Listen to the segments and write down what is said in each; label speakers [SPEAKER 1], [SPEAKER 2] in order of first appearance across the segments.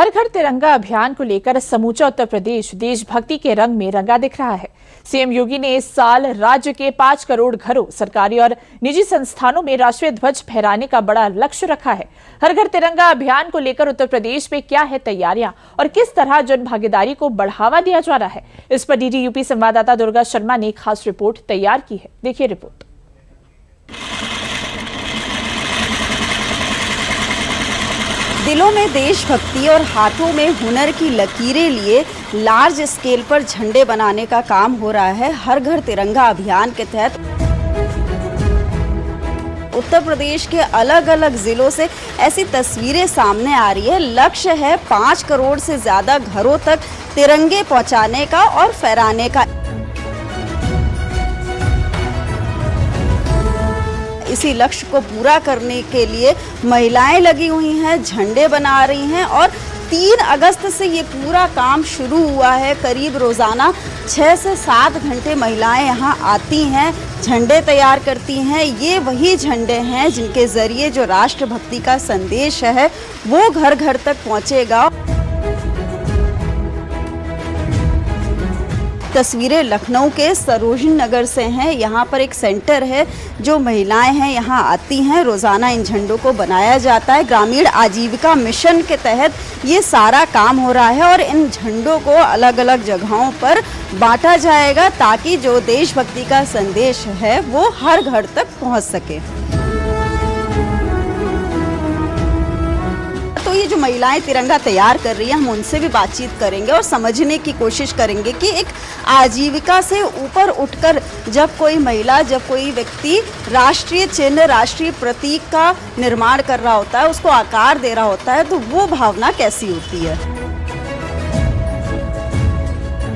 [SPEAKER 1] हर घर तिरंगा अभियान को लेकर समूचा उत्तर प्रदेश देशभक्ति के रंग में रंगा दिख रहा है। सीएम योगी ने इस साल राज्य के 5 करोड़ घरों, सरकारी और निजी संस्थानों में राष्ट्रीय ध्वज फहराने का बड़ा लक्ष्य रखा है। हर घर तिरंगा अभियान को लेकर उत्तर प्रदेश में क्या है तैयारियां और किस तरह जन भागीदारी को बढ़ावा दिया जा रहा है, इस पर डीडी यूपी संवाददाता दुर्गा शर्मा ने खास रिपोर्ट तैयार की है। देखिए रिपोर्ट।
[SPEAKER 2] दिलों में देशभक्ति और हाथों में हुनर की लकीरें लिए लार्ज स्केल पर झंडे बनाने का काम हो रहा है। हर घर तिरंगा अभियान के तहत उत्तर प्रदेश के अलग अलग जिलों से ऐसी तस्वीरें सामने आ रही है। लक्ष्य है 5 करोड़ से ज्यादा घरों तक तिरंगे पहुंचाने का और फहराने का। इसी लक्ष्य को पूरा करने के लिए महिलाएं लगी हुई हैं, झंडे बना रही हैं और 3 अगस्त से ये पूरा काम शुरू हुआ है। करीब रोजाना 6 से 7 घंटे महिलाएं यहाँ आती हैं, झंडे तैयार करती हैं। ये वही झंडे हैं जिनके जरिए जो राष्ट्रभक्ति का संदेश है वो घर घर तक पहुँचेगा। तस्वीरें लखनऊ के सरोजनी नगर से हैं। यहाँ पर एक सेंटर है, जो महिलाएं हैं यहाँ आती हैं, रोज़ाना इन झंडों को बनाया जाता है। ग्रामीण आजीविका मिशन के तहत ये सारा काम हो रहा है और इन झंडों को अलग अलग जगहों पर बांटा जाएगा ताकि जो देशभक्ति का संदेश है वो हर घर तक पहुँच सके। तो ये जो महिलाएं तिरंगा तैयार कर रही हैं, हम उनसे भी बातचीत करेंगे और समझने की कोशिश करेंगे कि एक आजीविका से ऊपर उठकर जब कोई महिला, जब कोई व्यक्ति राष्ट्रीय चिन्ह, राष्ट्रीय प्रतीक का निर्माण कर रहा होता है, उसको आकार दे रहा होता है, तो वो भावना कैसी होती है।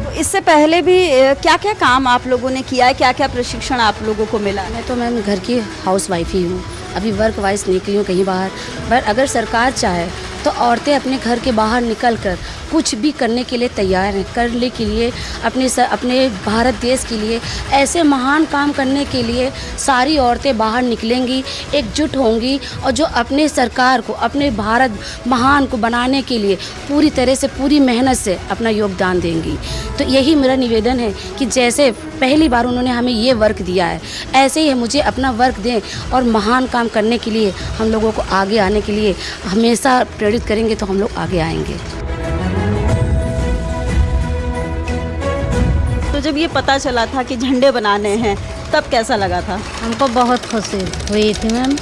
[SPEAKER 2] तो इससे पहले भी क्या क्या काम आप लोगों ने किया है, क्या क्या प्रशिक्षण आप लोगों को मिला?
[SPEAKER 3] मैं तो मैम घर की हाउस वाइफ ही हूँ, अभी वर्क वाइज निकली हूँ कहीं बाहर। पर अगर सरकार चाहे तो औरतें अपने घर के बाहर निकलकर कुछ भी करने के लिए तैयार हैं, करने के लिए अपने भारत देश के लिए ऐसे महान काम करने के लिए सारी औरतें बाहर निकलेंगी, एकजुट होंगी और जो अपने सरकार को, अपने भारत महान को बनाने के लिए पूरी तरह से, पूरी मेहनत से अपना योगदान देंगी। तो यही मेरा निवेदन है कि जैसे पहली बार उन्होंने हमें ये वर्क दिया है, ऐसे ही मुझे अपना वर्क दें और महान काम करने के लिए, हम लोगों को आगे आने के लिए हमेशा प्रेरित करेंगे तो हम लोग आगे आएंगे।
[SPEAKER 2] तो जब ये पता चला था कि झंडे बनाने हैं तब कैसा लगा था?
[SPEAKER 4] हमको बहुत खुशी हुई थी मैम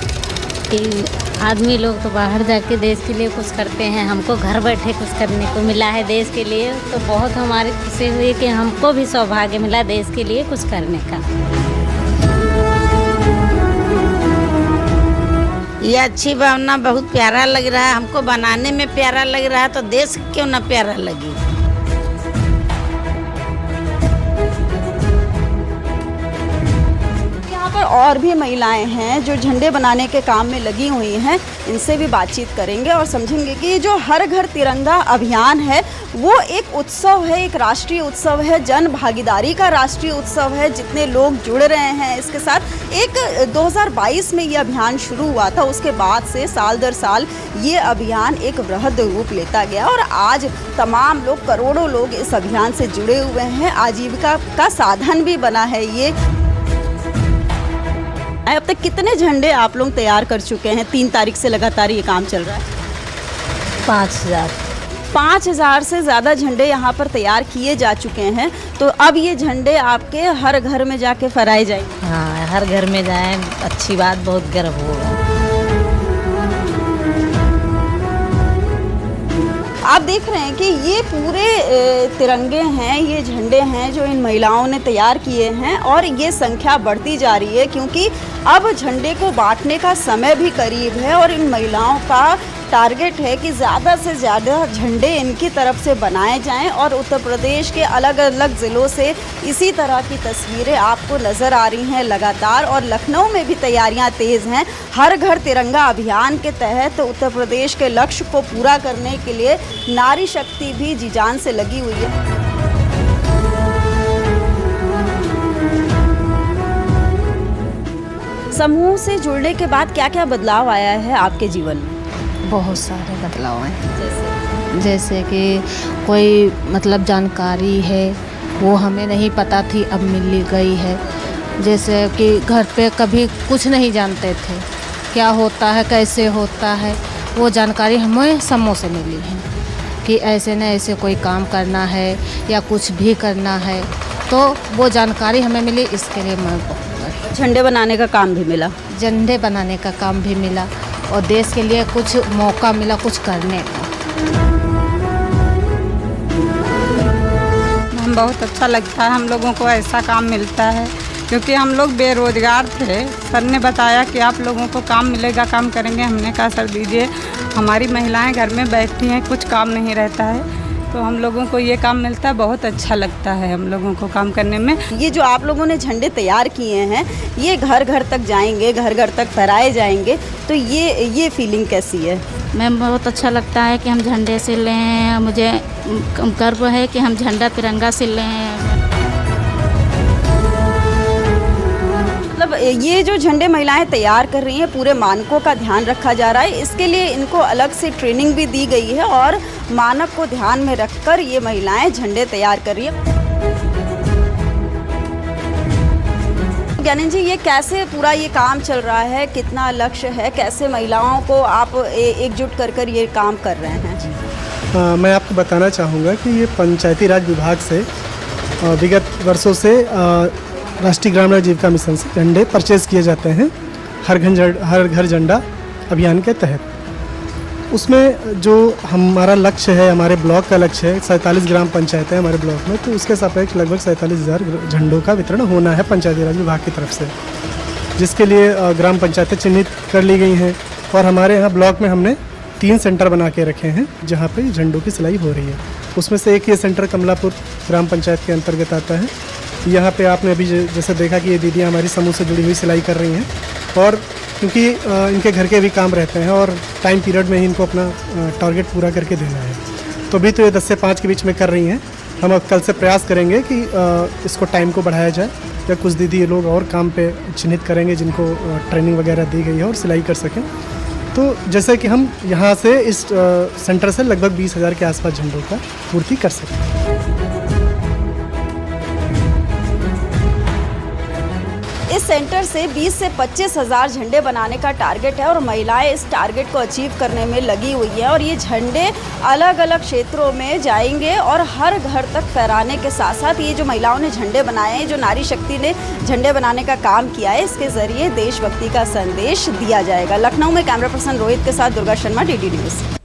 [SPEAKER 4] कि आदमी लोग तो बाहर जाके देश के लिए कुछ करते हैं, हमको घर बैठे कुछ करने को मिला है देश के लिए। तो बहुत हमारी खुशी हुई कि हमको भी सौभाग्य मिला देश के लिए कुछ करने का।
[SPEAKER 5] ये अच्छी भावना, बहुत प्यारा लग रहा है हमको, बनाने में प्यारा लग रहा है तो देश क्यों ना प्यारा लगे।
[SPEAKER 2] और भी महिलाएं हैं जो झंडे बनाने के काम में लगी हुई हैं, इनसे भी बातचीत करेंगे और समझेंगे कि जो हर घर तिरंगा अभियान है वो एक उत्सव है, एक राष्ट्रीय उत्सव है, जन भागीदारी का राष्ट्रीय उत्सव है। जितने लोग जुड़ रहे हैं इसके साथ, एक 2022 में ये अभियान शुरू हुआ था, उसके बाद से साल दर साल ये अभियान एक वृहद रूप लेता गया और आज तमाम लोग, करोड़ों लोग इस अभियान से जुड़े हुए हैं। आजीविका का साधन भी बना है ये। अब तक कितने झंडे आप लोग तैयार कर चुके हैं? 3 तारीख से लगातार ये काम चल रहा है। 5000 से ज़्यादा झंडे यहाँ पर तैयार किए जा चुके हैं। तो अब ये झंडे आपके हर घर में जाके फहराए जाएंगे?
[SPEAKER 4] हाँ, हर घर में जाएं, अच्छी बात, बहुत गर्व होगा।
[SPEAKER 2] आप देख रहे हैं कि ये पूरे तिरंगे हैं, ये झंडे हैं जो इन महिलाओं ने तैयार किए हैं और ये संख्या बढ़ती जा रही है क्योंकि अब झंडे को बांटने का समय भी करीब है और इन महिलाओं का टारगेट है कि ज़्यादा से ज़्यादा झंडे इनकी तरफ से बनाए जाएं और उत्तर प्रदेश के अलग अलग ज़िलों से इसी तरह की तस्वीरें आपको नज़र आ रही हैं लगातार। और लखनऊ में भी तैयारियां तेज़ हैं। हर घर तिरंगा अभियान के तहत उत्तर प्रदेश के लक्ष्य को पूरा करने के लिए नारी शक्ति भी जी जान से लगी हुई है। समूह से जुड़ने के बाद क्या क्या बदलाव आया है आपके जीवन में?
[SPEAKER 3] बहुत सारे बदलाव हैं।
[SPEAKER 2] जैसे
[SPEAKER 6] जैसे कि कोई मतलब जानकारी है वो हमें नहीं पता थी, अब मिल गई है। जैसे कि घर पे कभी कुछ नहीं जानते थे, क्या होता है कैसे होता है, वो जानकारी हमें समूह से मिली है कि ऐसे न ऐसे कोई काम करना है या कुछ भी करना है, तो वो जानकारी हमें मिली। इसके लिए मैं बहुत
[SPEAKER 2] झंडे बनाने का काम भी मिला।
[SPEAKER 6] झंडे बनाने का काम भी मिला और देश के लिए कुछ मौका मिला कुछ करने का।
[SPEAKER 7] हम बहुत अच्छा लगता है, हम लोगों को ऐसा काम मिलता है क्योंकि हम लोग बेरोज़गार थे। सर ने बताया कि आप लोगों को काम मिलेगा, काम करेंगे। हमने कहा सर दीजिए, हमारी महिलाएं घर में बैठती हैं, कुछ काम नहीं रहता है, तो हम लोगों को ये काम मिलता है, बहुत अच्छा लगता है हम लोगों को काम करने में।
[SPEAKER 2] ये जो आप लोगों ने झंडे तैयार किए हैं, ये घर घर तक जाएंगे, घर घर तक फहराए जाएंगे, तो ये फीलिंग कैसी है?
[SPEAKER 4] मैम बहुत अच्छा लगता है कि हम झंडे सिल रहे हैं, मुझे गर्व है कि हम झंडा तिरंगा सिल रहे हैं।
[SPEAKER 2] मतलब ये जो झंडे महिलाएं तैयार कर रही हैं, पूरे मानकों का ध्यान रखा जा रहा है, इसके लिए इनको अलग से ट्रेनिंग भी दी गई है और मानक को ध्यान में रखकर ये महिलाएं झंडे तैयार कर रही है। ज्ञानी जी, ये कैसे पूरा ये काम चल रहा है, कितना लक्ष्य है, कैसे महिलाओं को आप एकजुट कर ये काम कर रहे हैं?
[SPEAKER 8] मैं आपको बताना चाहूँगा कि ये पंचायती राज विभाग से विगत वर्षों से राष्ट्रीय ग्रामीण आजीविका मिशन से झंडे परचेज़ किए जाते हैं हर घर झंडा अभियान के तहत। उसमें जो हमारा लक्ष्य है, हमारे ब्लॉक का लक्ष्य है, 47 ग्राम पंचायत है हमारे ब्लॉक में, तो उसके सापेक्ष लगभग 47,000 झंडों का वितरण होना है पंचायती राज विभाग की तरफ से, जिसके लिए ग्राम पंचायतें चिन्हित कर ली गई हैं। और हमारे यहाँ ब्लॉक में हमने 3 सेंटर बना के रखे हैं जहाँ पे झंडों की सिलाई हो रही है। उसमें से एक ये सेंटर कमलापुर ग्राम पंचायत के अंतर्गत आता है। यहाँ पे आपने अभी जैसे देखा कि ये दीदियाँ हमारी समूह से जुड़ी हुई सिलाई कर रही हैं, और क्योंकि इनके घर के भी काम रहते हैं और टाइम पीरियड में ही इनको अपना टारगेट पूरा करके देना है, तो अभी तो ये 10 से 5 के बीच में कर रही हैं। हम अब कल से प्रयास करेंगे कि इसको टाइम को बढ़ाया जाए, या कुछ दीदी लोग और काम पे चिन्हित करेंगे जिनको ट्रेनिंग वगैरह दी गई है और सिलाई कर सकें। तो जैसे कि हम यहाँ से इस सेंटर से लगभग 20,000 के आसपास झंडों का पूर्ति कर सकें।
[SPEAKER 2] इस सेंटर से 20 से 25,000 झंडे बनाने का टारगेट है और महिलाएं इस टारगेट को अचीव करने में लगी हुई हैं। और ये झंडे अलग अलग क्षेत्रों में जाएंगे और हर घर तक फहराने के साथ साथ ये जो महिलाओं ने झंडे बनाए हैं, जो नारी शक्ति ने झंडे बनाने का काम किया है, इसके ज़रिए देशभक्ति का संदेश दिया जाएगा। लखनऊ में कैमरा पर्सन रोहित के साथ दुर्गा शर्मा, DD न्यूज़।